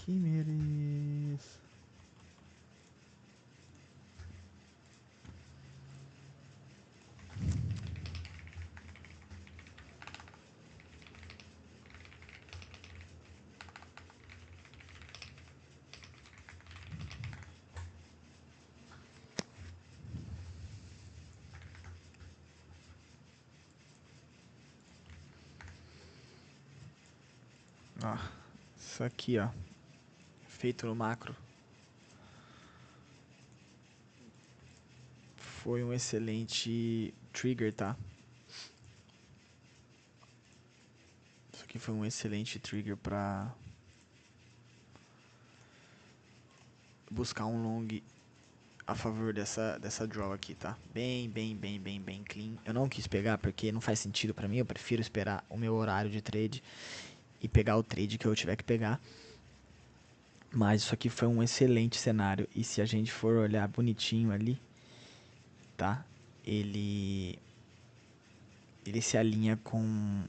Que mereço. Ó, isso aqui, ó, feito no macro, foi um excelente trigger, tá? Isso aqui foi um excelente trigger pra buscar um long a favor dessa draw aqui, tá? Bem clean. Eu não quis pegar porque não faz sentido pra mim, eu prefiro esperar o meu horário de trade e pegar o trade que eu tiver que pegar. Mas isso aqui foi um excelente cenário. E se a gente for olhar bonitinho ali, tá? Ele se alinha com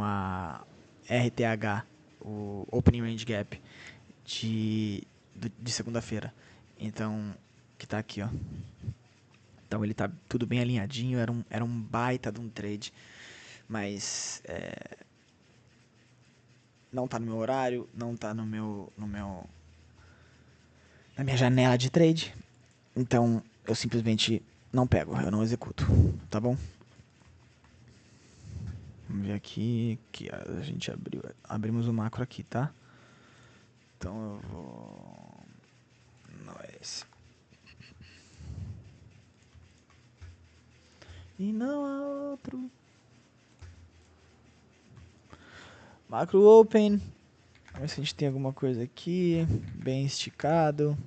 a RTH, o Opening Range Gap de segunda-feira. Então, que tá aqui, ó. Então ele tá tudo bem alinhadinho, era um baita de um trade, mas não tá no meu horário, não tá na minha janela de trade, então eu simplesmente não pego, eu não executo, tá bom? Vamos ver aqui, que a gente abrimos o macro aqui, tá? Então eu vou... Não é esse. E não há outro. Macro open. Vamos ver se a gente tem alguma coisa aqui. Bem esticado.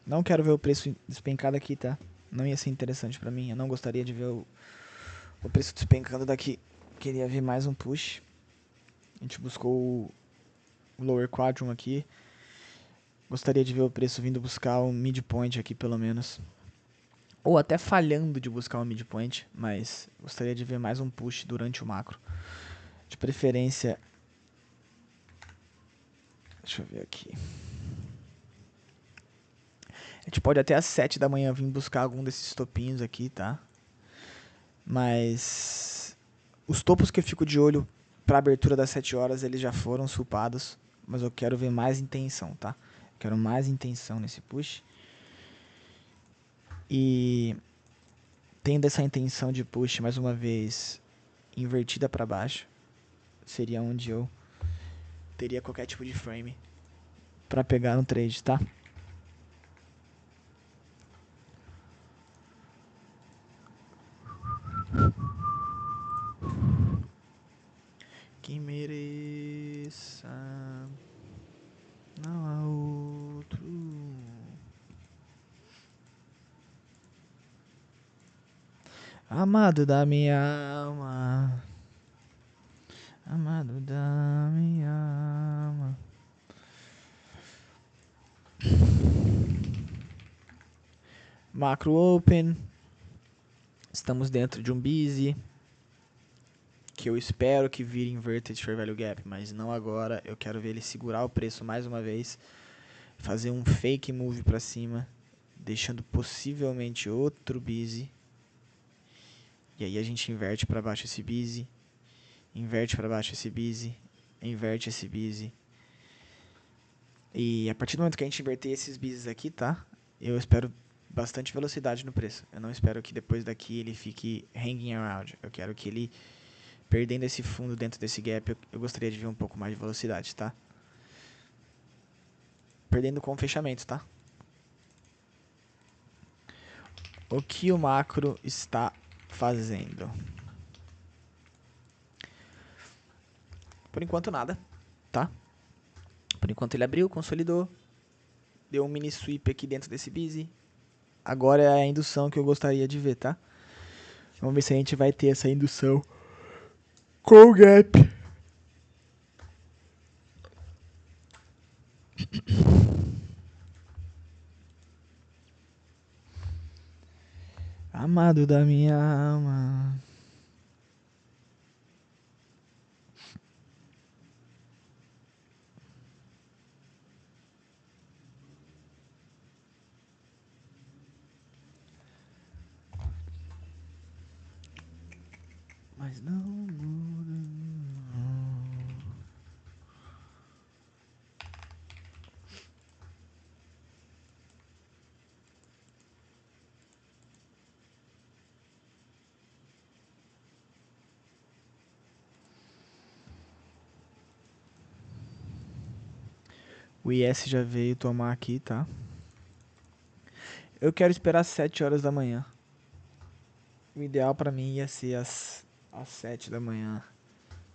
Não quero ver o preço despencado aqui, tá? Não ia ser interessante pra mim. Eu não gostaria de ver o preço despencando daqui. Queria ver mais um push. A gente buscou o lower quadrant aqui. Gostaria de ver o preço vindo buscar um midpoint aqui, pelo menos. Ou até falhando de buscar um midpoint. Mas gostaria de ver mais um push durante o macro. De preferência... Deixa eu ver aqui. A gente pode até às 7 da manhã vir buscar algum desses topinhos aqui, tá? Mas os topos que eu fico de olho para abertura das 7 horas, eles já foram supados, mas eu quero ver mais intenção, tá? Quero mais intenção nesse push. E tendo essa intenção de push mais uma vez invertida para baixo, seria onde eu teria qualquer tipo de frame para pegar no trade, tá? Que mereça, não há outro. Amado da minha alma, amado da minha alma. Macro open. Estamos dentro de um busy que eu espero que vire inverted fair value gap, mas não agora. Eu quero ver ele segurar o preço mais uma vez, fazer um fake move para cima, deixando possivelmente outro busy. E aí a gente inverte para baixo esse busy, inverte para baixo esse busy, inverte esse busy. E a partir do momento que a gente inverter esses busies aqui, tá? Eu espero bastante velocidade no preço. Eu não espero que depois daqui ele fique hanging around. Eu quero que ele, perdendo esse fundo dentro desse gap, eu gostaria de ver um pouco mais de velocidade, tá? Perdendo com o fechamento, tá? O que o macro está fazendo? Por enquanto nada, tá? Por enquanto ele abriu, consolidou, deu um mini sweep aqui dentro desse busy. Agora é a indução que eu gostaria de ver, tá? Vamos ver se a gente vai ter essa indução com o gap. Amado da minha alma. mas não muda. O IS já veio tomar aqui, tá? Eu quero esperar 7 horas da manhã. O ideal pra mim ia ser às 7 da manhã.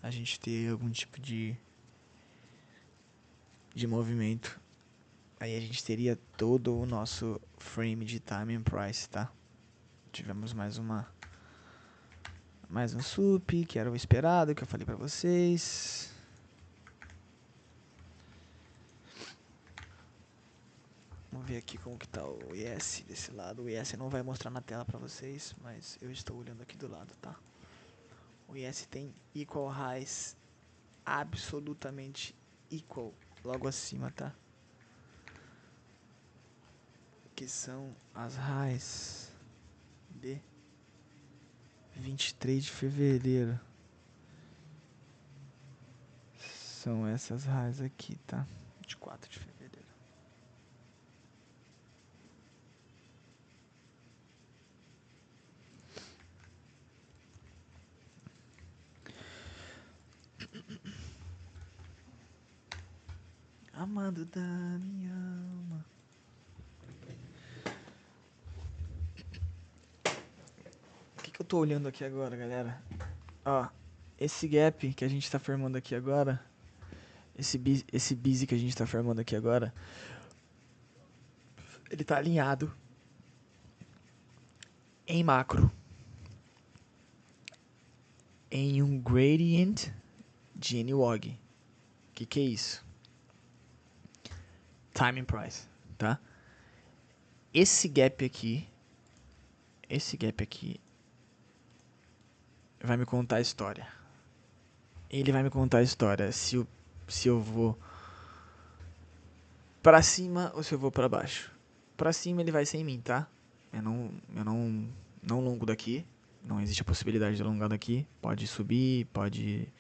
A gente ter algum tipo de movimento. Aí a gente teria todo o nosso frame de time and price, tá? Tivemos mais um sup, que era o esperado, que eu falei pra vocês. Vamos ver aqui como que tá o ES desse lado. O ES não vai mostrar na tela pra vocês, mas eu estou olhando aqui do lado, tá? O ES tem equal highs absolutamente equal logo acima, tá? Que são as highs de 23 de fevereiro. São essas highs aqui, tá? De 4 de fevereiro. Amado da minha alma. O que eu tô olhando aqui agora, galera? Ó, esse gap que a gente tá formando aqui agora, esse busy que a gente tá formando aqui agora, ele tá alinhado em macro em um gradient de NWOG. Que é isso? Time and price, tá? Esse gap aqui vai me contar a história. Ele vai me contar a história se eu vou pra cima ou se eu vou pra baixo. Pra cima ele vai sem mim, tá? Eu não longo daqui. Não existe a possibilidade de alongar daqui. Pode subir, pode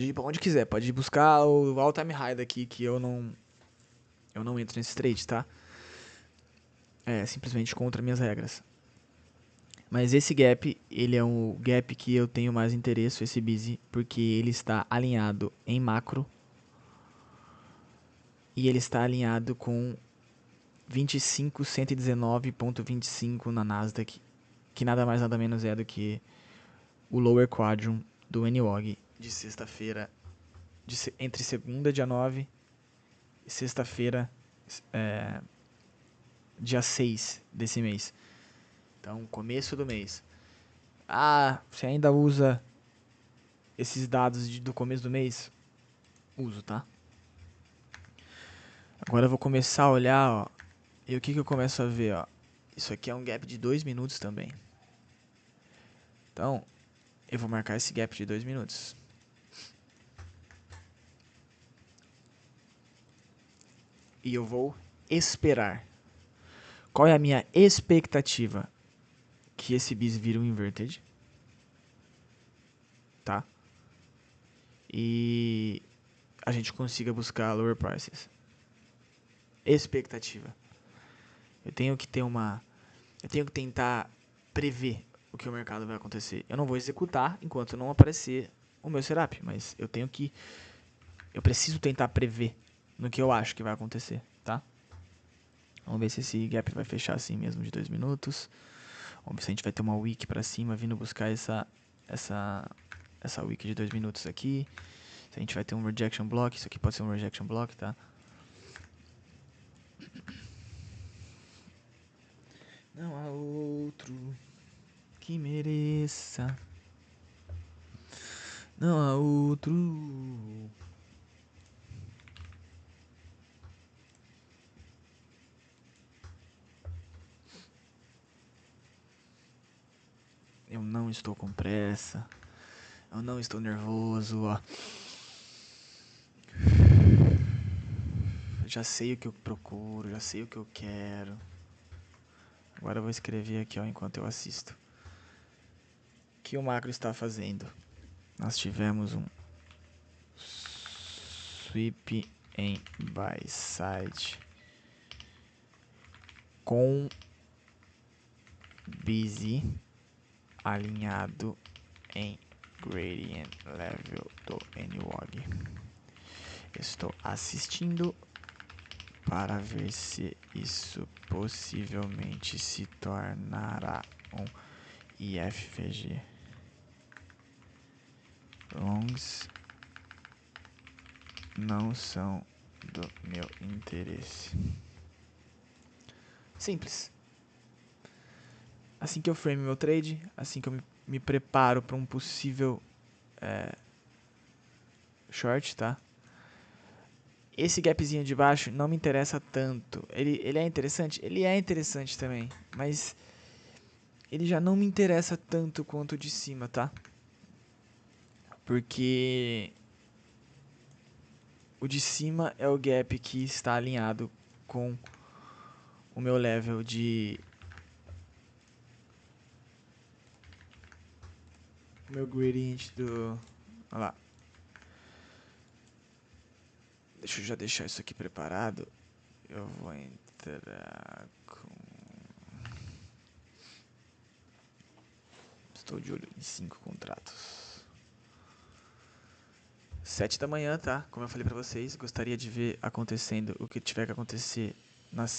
ir pra onde quiser. Pode buscar o all time high daqui que eu não entro nesse trade, tá? É simplesmente contra minhas regras. Mas esse gap, ele é um gap que eu tenho mais interesse, esse busy, porque ele está alinhado em macro e ele está alinhado com 25.119.25 na Nasdaq, que nada mais nada menos é do que o lower quadrant do NWOG de sexta-feira, entre segunda, dia 9, e sexta-feira, dia 6 desse mês. Então, começo do mês. Ah, você ainda usa esses dados do começo do mês? Uso, tá? Agora eu vou começar a olhar, ó. E o que eu começo a ver, ó? Isso aqui é um gap de 2 minutos também. Então, eu vou marcar esse gap de 2 minutos. E eu vou esperar. Qual é a minha expectativa? Que esse bis vira um inverted. Tá? E a gente consiga buscar lower prices. Expectativa. Eu tenho que tentar prever o que o mercado vai acontecer. Eu não vou executar enquanto não aparecer o meu setup, mas eu preciso tentar prever no que eu acho que vai acontecer, tá? Vamos ver se esse gap vai fechar assim mesmo de 2 minutos. Vamos ver se a gente vai ter uma wick pra cima vindo buscar essa wick de 2 minutos aqui. Se a gente vai ter um rejection block, isso aqui pode ser um rejection block, tá? Não há outro que mereça. Não há outro. Eu não estou com pressa. Eu não estou nervoso, ó. Já sei o que eu procuro, já sei o que eu quero. Agora eu vou escrever aqui, ó, enquanto eu assisto. que o macro está fazendo? Nós tivemos um sweep em buy side com busy alinhado em gradient level do NWOG. Estou assistindo para ver se isso possivelmente se tornará um IFVG. Longs não são do meu interesse. Simples. Assim que eu frame meu trade, assim que eu me preparo para um possível short, tá? Esse gapzinho de baixo não me interessa tanto. Ele é interessante? Ele é interessante também, mas ele já não me interessa tanto quanto o de cima, tá? Porque o de cima é o gap que está alinhado com o meu level de... o meu gradient do... olha lá. Deixa eu já deixar isso aqui preparado. Eu vou entrar com... estou de olho em 5 contratos. 7 da manhã, tá? Como eu falei pra vocês, gostaria de ver acontecendo o que tiver que acontecer nas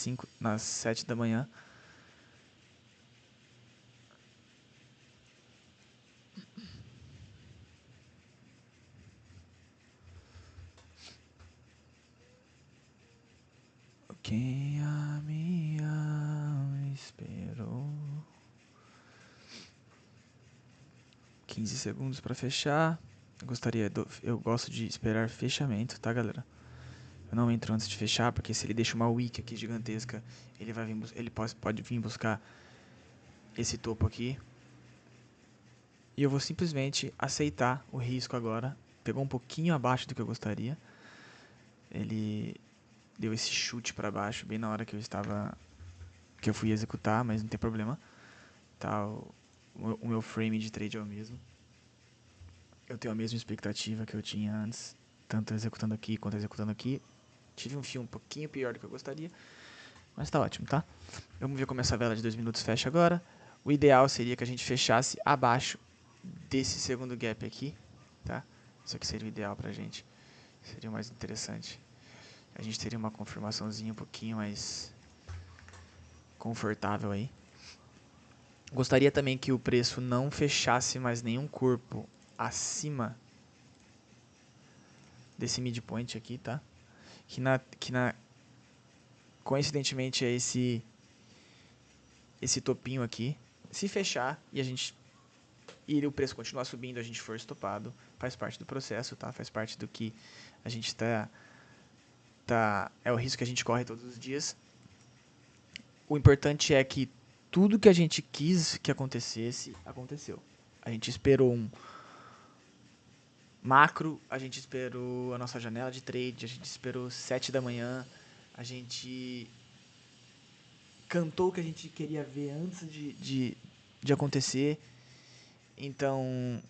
7 da manhã. Quem a minha esperou. 15 segundos pra fechar. Eu gosto de esperar fechamento, tá, galera? Eu não entro antes de fechar, porque se ele deixa uma wick aqui gigantesca, ele pode vir buscar esse topo aqui. E eu vou simplesmente aceitar o risco agora. Pegou um pouquinho abaixo do que eu gostaria. Ele deu esse chute para baixo bem na hora que eu fui executar, mas não tem problema. Tá, o meu frame de trade é o mesmo. Eu tenho a mesma expectativa que eu tinha antes, tanto executando aqui quanto executando aqui. Tive um fio um pouquinho pior do que eu gostaria, mas tá ótimo, tá? Vamos ver como essa vela de 2 minutos fecha agora. O ideal seria que a gente fechasse abaixo desse segundo gap aqui, tá? Isso aqui seria o ideal pra gente. Seria o mais interessante. A gente teria uma confirmaçãozinha um pouquinho mais confortável aí. Gostaria também que o preço não fechasse mais nenhum corpo acima desse midpoint aqui, tá? Coincidentemente é esse topinho aqui. Se fechar e o preço continuar subindo, a gente for estopado, faz parte do processo, tá? Faz parte do que a gente é o risco que a gente corre todos os dias. O importante é que tudo que a gente quis que acontecesse, aconteceu. A gente esperou um macro, a gente esperou a nossa janela de trade, a gente esperou 7 da manhã, a gente cantou o que a gente queria ver antes de acontecer. Então,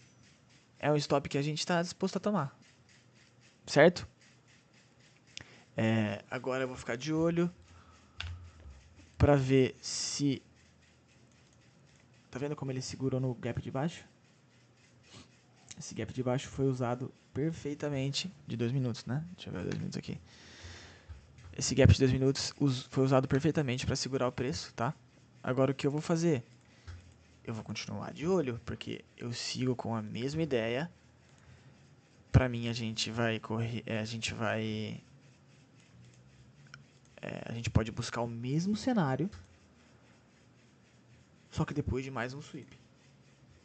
é um stop que a gente está disposto a tomar. Certo? Agora eu vou ficar de olho para ver se... tá vendo como ele segurou no gap de baixo? Esse gap de baixo foi usado perfeitamente de 2 minutos, né? Deixa eu ver 2 minutos aqui. Esse gap de 2 minutos foi usado perfeitamente para segurar o preço, tá? Agora o que eu vou fazer? Eu vou continuar de olho, porque eu sigo com a mesma ideia. Pra mim a gente vai correr, a gente pode buscar o mesmo cenário, só que depois de mais um sweep,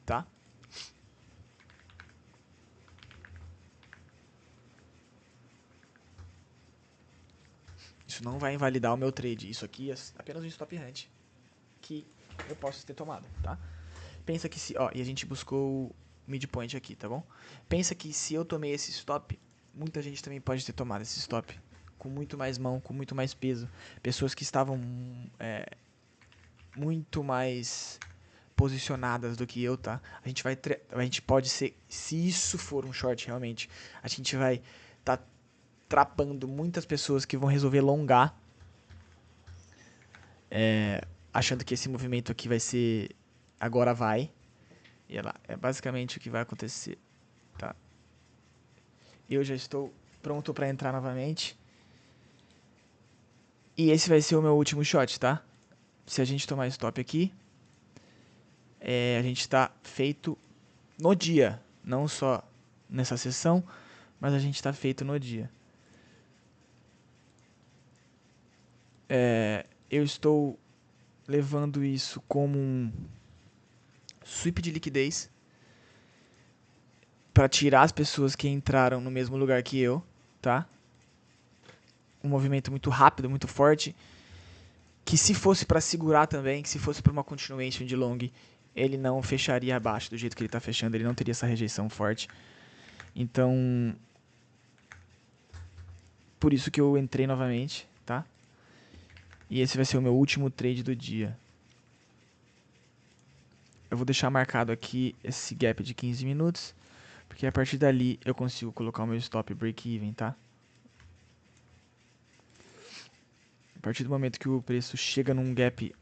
tá? Isso não vai invalidar o meu trade. Isso aqui é apenas um stop hunt que eu posso ter tomado, tá? Pensa que e a gente buscou o midpoint aqui, tá bom? Pensa que se eu tomei esse stop, muita gente também pode ter tomado esse stop. Com muito mais mão, com muito mais peso. Pessoas que estavam muito mais posicionadas do que eu, tá? A gente pode ser, se isso for um short realmente, a gente vai tá trapando muitas pessoas que vão resolver longar, achando que esse movimento aqui vai ser agora vai. E ela é basicamente o que vai acontecer, tá? Eu já estou pronto para entrar novamente. E esse vai ser o meu último shot, tá? Se a gente tomar stop aqui, a gente está feito no dia, não só nessa sessão, mas a gente está feito no dia. Eu estou levando isso como um sweep de liquidez para tirar as pessoas que entraram no mesmo lugar que eu, tá? Um movimento muito rápido, muito forte, que se fosse para segurar também, que se fosse para uma continuation de long, ele não fecharia abaixo do jeito que ele está fechando, ele não teria essa rejeição forte. Então, por isso que eu entrei novamente, tá? E esse vai ser o meu último trade do dia. Eu vou deixar marcado aqui esse gap de 15 minutos, porque a partir dali eu consigo colocar o meu stop break-even, tá? A partir do momento que o preço chega num gap,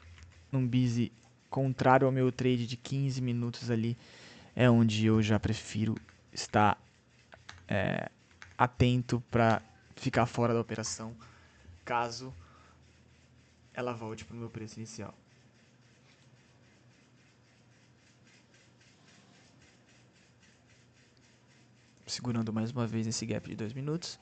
num busy contrário ao meu trade de 15 minutos ali, é onde eu já prefiro estar atento para ficar fora da operação, caso ela volte para o meu preço inicial. Segurando mais uma vez esse gap de 2 minutos.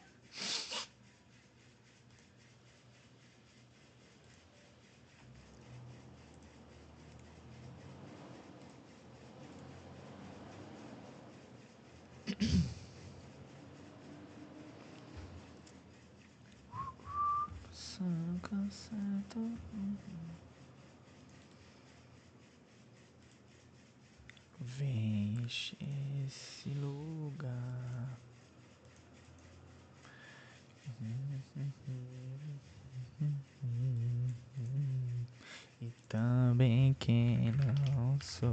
Vem esse lugar. E também quem não sou.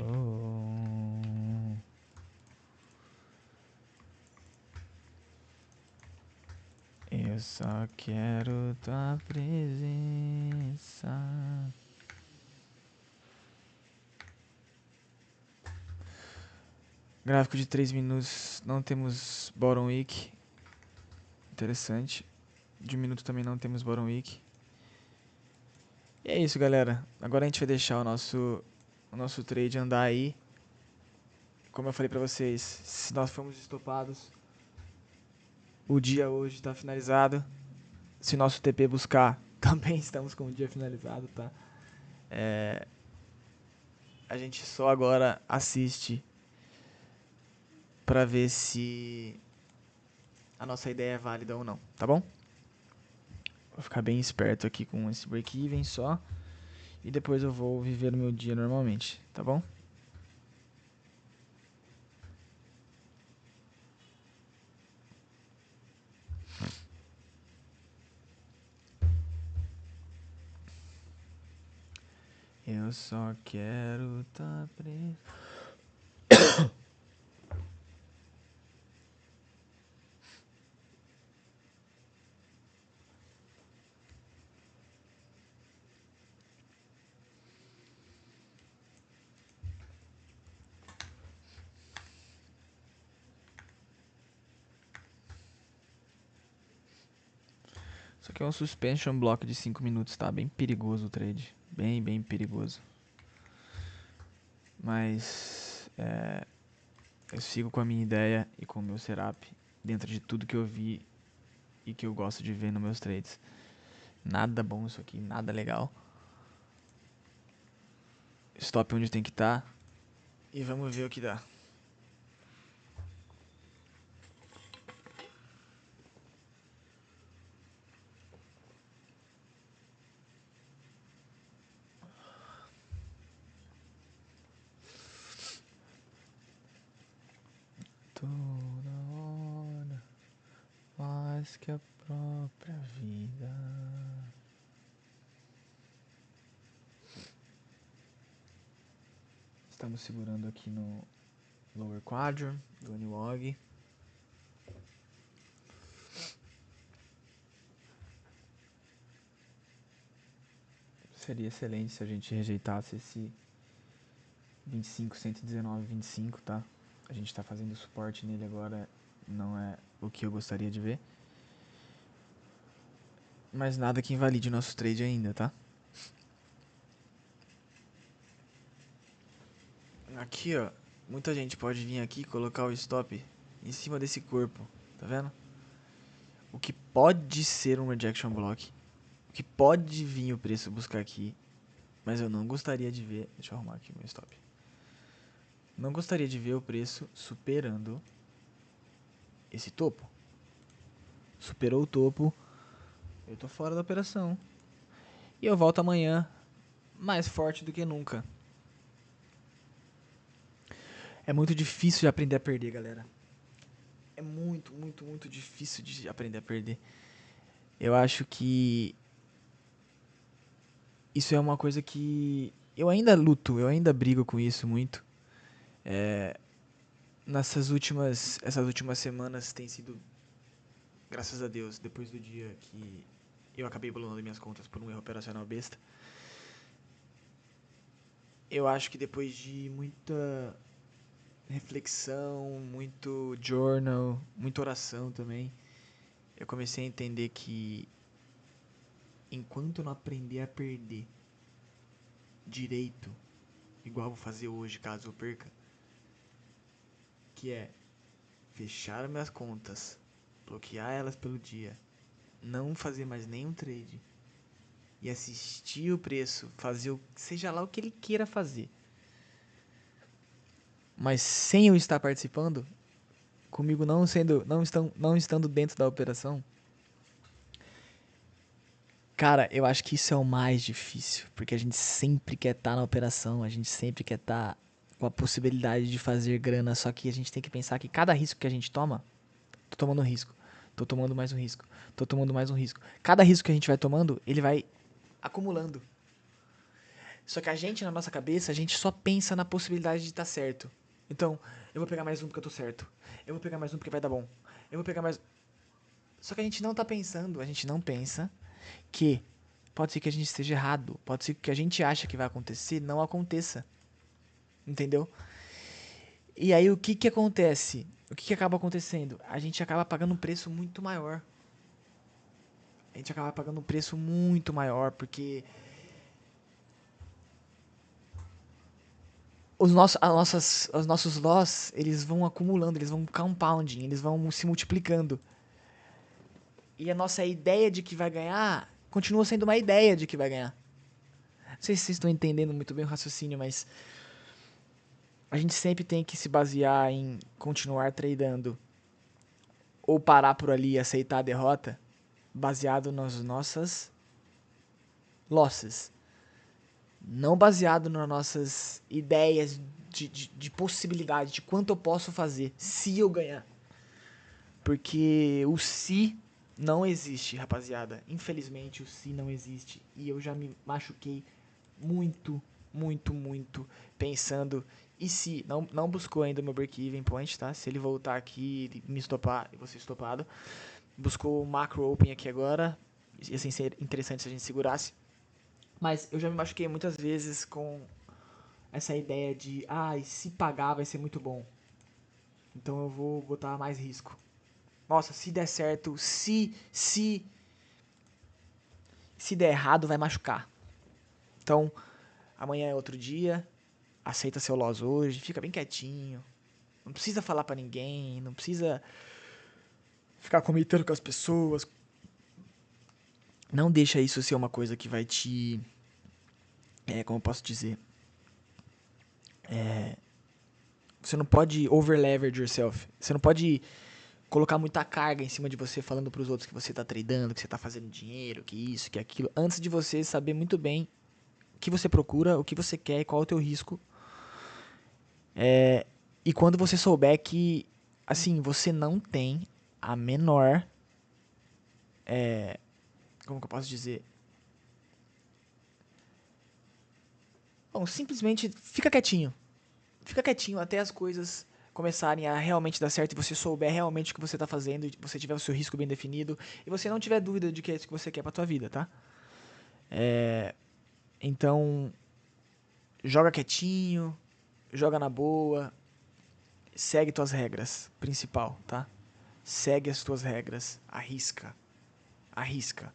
Eu só quero tua presença. Gráfico de 3 minutos, não temos bottom wick. Interessante. De 1 minuto também não temos bottom wick. E é isso, galera. Agora a gente vai deixar o nosso trade andar aí. Como eu falei pra vocês, se nós formos estopados, o dia hoje tá finalizado. Se nosso TP buscar, também estamos com o dia finalizado, tá? A gente só agora assiste pra ver se a nossa ideia é válida ou não, tá bom? Vou ficar bem esperto aqui com esse break-even só. E depois eu vou viver o meu dia normalmente, tá bom? Eu só quero tá preso. Isso aqui é um suspension block de 5 minutos, tá? Bem perigoso o trade. Bem perigoso. Mas eu sigo com a minha ideia e com o meu setup dentro de tudo que eu vi e que eu gosto de ver nos meus trades. Nada bom isso aqui, nada legal. Stop onde tem que estar. E vamos ver o que dá. Toda hora, mais que a própria vida. Estamos segurando aqui no lower quadrant do Aniwog. Seria excelente se a gente rejeitasse esse 25, 119, 25, tá? A gente tá fazendo suporte nele agora, não é o que eu gostaria de ver. Mas nada que invalide nosso trade ainda, tá? Aqui, ó, muita gente pode vir aqui e colocar o stop em cima desse corpo, tá vendo? O que pode ser um rejection block, o que pode vir o preço buscar aqui, mas eu não gostaria de ver, deixa eu arrumar aqui o meu stop. Não gostaria de ver o preço superando esse topo. Superou o topo, eu tô fora da operação. E eu volto amanhã mais forte do que nunca. É muito difícil de aprender a perder, galera. É muito, muito, muito difícil de aprender a perder. Eu acho que isso é uma coisa que eu ainda luto, eu ainda brigo com isso muito. Essas últimas semanas tem sido, graças a Deus, depois do dia que eu acabei bolando minhas contas por um erro operacional besta. Eu acho que depois de muita reflexão, muito journal, muita oração também, eu comecei a entender que enquanto eu não aprender a perder direito, igual vou fazer hoje caso eu perca, que é fechar minhas contas, bloquear elas pelo dia, não fazer mais nenhum trade e assistir o preço, fazer seja lá o que ele queira fazer. Mas sem eu estar participando, comigo não estando dentro da operação, cara, eu acho que isso é o mais difícil, porque a gente sempre quer estar na operação, a gente sempre quer estar com a possibilidade de fazer grana, só que a gente tem que pensar que cada risco que a gente toma, tô tomando um risco, tô tomando mais um risco, tô tomando mais um risco. Cada risco que a gente vai tomando, ele vai acumulando. Só que a gente, na nossa cabeça, a gente só pensa na possibilidade de estar certo. Então, eu vou pegar mais um porque eu tô certo. Eu vou pegar mais um porque vai dar bom. Eu vou pegar mais. Só que a gente não tá pensando, a gente não pensa que pode ser que a gente esteja errado. Pode ser que o que a gente acha que vai acontecer não aconteça. Entendeu? E aí o que que acontece? O que que acaba acontecendo? A gente acaba pagando um preço muito maior. A gente acaba pagando um preço muito maior porque os nossos loss, eles vão acumulando, eles vão compounding, eles vão se multiplicando. E a nossa ideia de que vai ganhar continua sendo uma ideia de que vai ganhar. Não sei se vocês estão entendendo muito bem o raciocínio, mas a gente sempre tem que se basear em continuar tradando ou parar por ali e aceitar a derrota baseado nas nossas losses. Não baseado nas nossas ideias de possibilidade, de quanto eu posso fazer se eu ganhar. Porque o se não existe, rapaziada. Infelizmente o se não existe. E eu já me machuquei muito, muito, muito pensando. E se não buscou ainda o meu break-even point, tá? Se ele voltar aqui e me estopar, eu vou ser estopado. Buscou o macro open aqui agora. Ia ser interessante se a gente segurasse. Mas eu já me machuquei muitas vezes com essa ideia de, se pagar vai ser muito bom. Então eu vou botar mais risco. Nossa, se der certo, se der errado, vai machucar. Então, amanhã é outro dia, aceita seu loss hoje, fica bem quietinho. Não precisa falar pra ninguém, não precisa ficar comentando com as pessoas. Não deixa isso ser uma coisa que vai te... como eu posso dizer? Você não pode over-leverage yourself. Você não pode colocar muita carga em cima de você falando pros outros que você tá tradando, que você tá fazendo dinheiro, que isso, que aquilo. Antes de você saber muito bem o que você procura, o que você quer e qual é o teu risco. E quando você souber que, assim, você não tem a menor... como que eu posso dizer? Bom, simplesmente fica quietinho. fica quietinho até as coisas começarem a realmente dar certo e você souber realmente o que você tá fazendo, e você tiver o seu risco bem definido e você não tiver dúvida de que é isso que você quer pra tua vida, tá? Então, joga quietinho, joga na boa, segue tuas regras, principal, tá? Segue as tuas regras, arrisca, arrisca.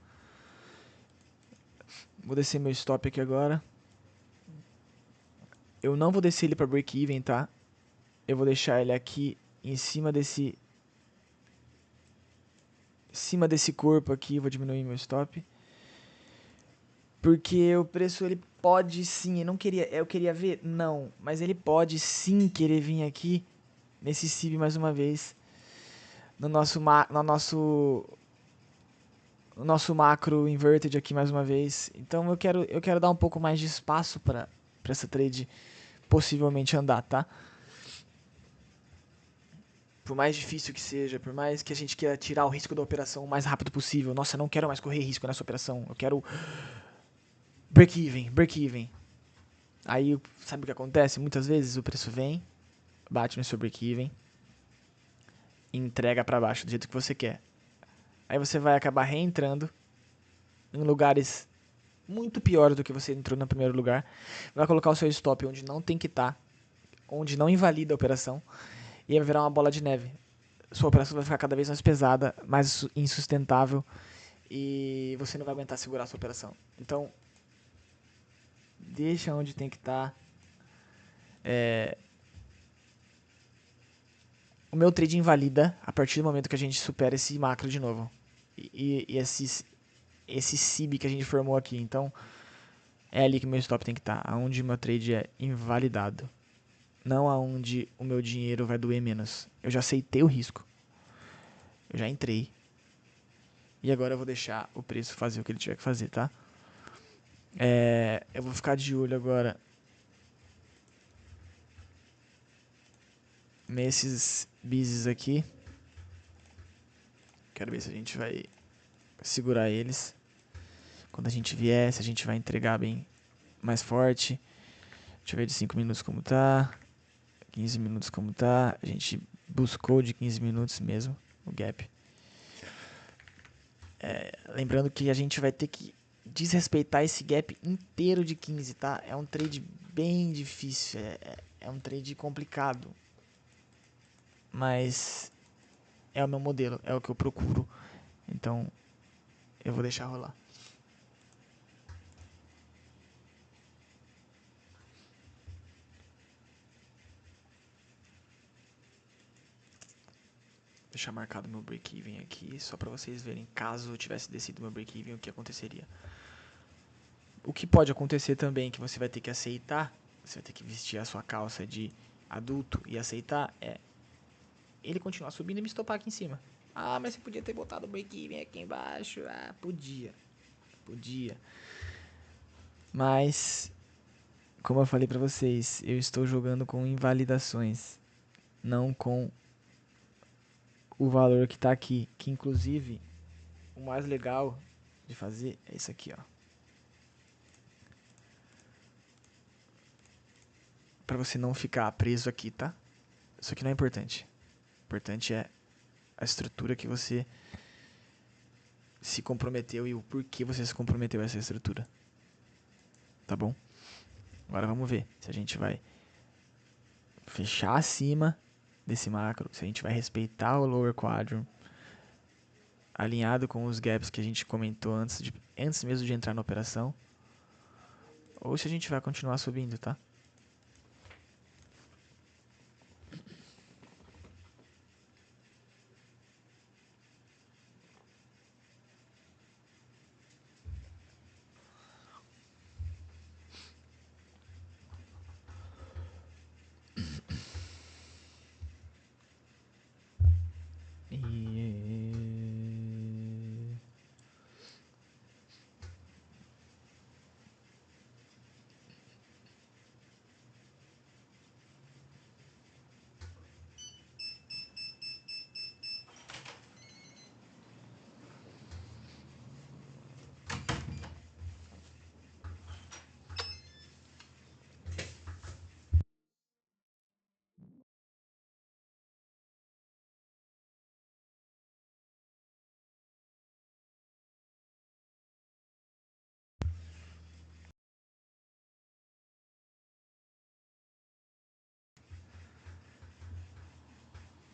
Vou descer meu stop aqui agora. Eu não vou descer ele pra break-even, tá? Eu vou deixar ele aqui em cima desse corpo aqui, vou diminuir meu stop. Porque o preço ele pode sim, eu queria ver, não, mas ele pode sim querer vir aqui nesse CIB mais uma vez no nosso macro inverted aqui mais uma vez. Então eu quero dar um pouco mais de espaço para essa trade possivelmente andar, tá? Por mais difícil que seja, por mais que a gente queira tirar o risco da operação o mais rápido possível. Nossa, eu não quero mais correr risco nessa operação. Eu quero break even, break even. Aí, sabe o que acontece? Muitas vezes o preço vem, bate no seu break even e entrega para baixo do jeito que você quer. Aí você vai acabar reentrando em lugares muito piores do que você entrou no primeiro lugar. Vai colocar o seu stop onde não tem que estar, onde não invalida a operação, e aí vai virar uma bola de neve. Sua operação vai ficar cada vez mais pesada, mais insustentável, e você não vai aguentar segurar a sua operação. Então, deixa onde tem que estar. O meu trade invalida a partir do momento que a gente supera esse macro de novo. E esse CIB que a gente formou aqui. Então, é ali que o meu stop tem que estar. Aonde o meu trade é invalidado. Não aonde o meu dinheiro vai doer menos. Eu já aceitei o risco. Eu já entrei. E agora eu vou deixar o preço fazer o que ele tiver que fazer, tá? Eu vou ficar de olho agora nesses bises aqui. Quero ver se a gente vai segurar eles. Quando a gente vier, se a gente vai entregar bem mais forte. Deixa eu ver de 5 minutos como tá. 15 minutos como tá. A gente buscou de 15 minutos mesmo o gap. Lembrando que a gente vai ter que desrespeitar esse gap inteiro de 15, tá? É um trade bem difícil. É um trade complicado. Mas é o meu modelo, é o que eu procuro. Então eu vou deixar rolar. Deixar marcado meu break-even aqui, só para vocês verem, caso eu tivesse descido meu break-even, o que aconteceria. O que pode acontecer também, que você vai ter que aceitar, você vai ter que vestir a sua calça de adulto e aceitar, é ele continuar subindo e me estopar aqui em cima. Ah, mas você podia ter botado o break-even aqui embaixo. Ah, podia. Podia. Mas, como eu falei pra vocês, eu estou jogando com invalidações, não com o valor que tá aqui. Que inclusive, o mais legal de fazer é isso aqui, ó. Pra você não ficar preso aqui, tá? Isso aqui não é importante. O importante é a estrutura que você se comprometeu e o porquê você se comprometeu a essa estrutura. Tá bom? Agora vamos ver se a gente vai fechar acima desse macro, se a gente vai respeitar o lower quadrant, alinhado com os gaps que a gente comentou antes mesmo de entrar na operação, ou se a gente vai continuar subindo, tá?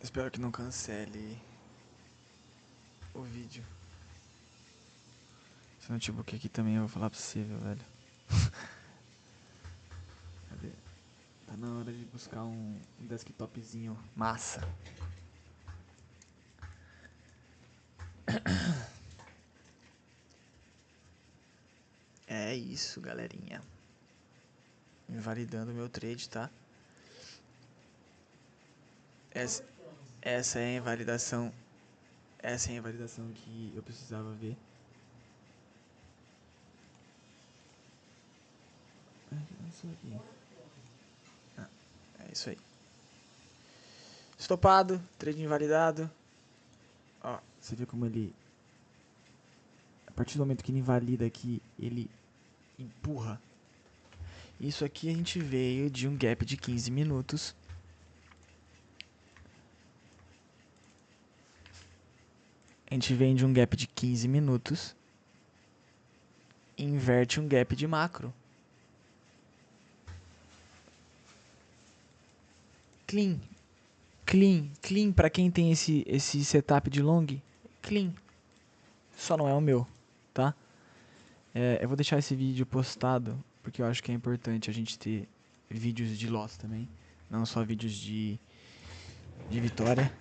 Espero que não cancele o vídeo. Esse notebook aqui também eu vou falar pra você, velho. Cadê? Tá na hora de buscar um desktopzinho massa. É isso, galerinha. Invalidando meu trade, tá? Essa é a invalidação. Essa é a invalidação que eu precisava ver. É isso aí. Estopado, trade invalidado. Ó, você vê como ele... A partir do momento que ele invalida aqui, ele empurra. Isso aqui a gente veio de um gap de 15 minutos. A gente vem de um gap de 15 minutos. E inverte um gap de macro. Clean. Clean. Clean pra quem tem esse setup de long. Clean. Só não é o meu, tá? Eu vou deixar esse vídeo postado, porque eu acho que é importante a gente ter vídeos de loss também, não só vídeos de vitória.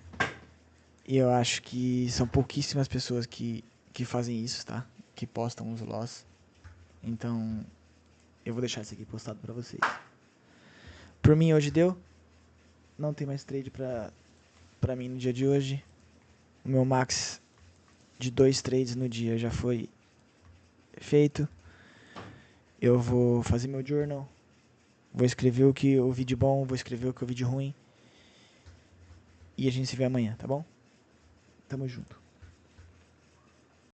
E eu acho que são pouquíssimas pessoas que fazem isso, tá? Que postam os loss. Então, eu vou deixar isso aqui postado pra vocês. Por mim, hoje deu. Não tem mais trade pra mim no dia de hoje. O meu max de 2 trades no dia já foi feito. Eu vou fazer meu journal. Vou escrever o que eu vi de bom, vou escrever o que eu vi de ruim. E a gente se vê amanhã, tá bom? Tamo junto.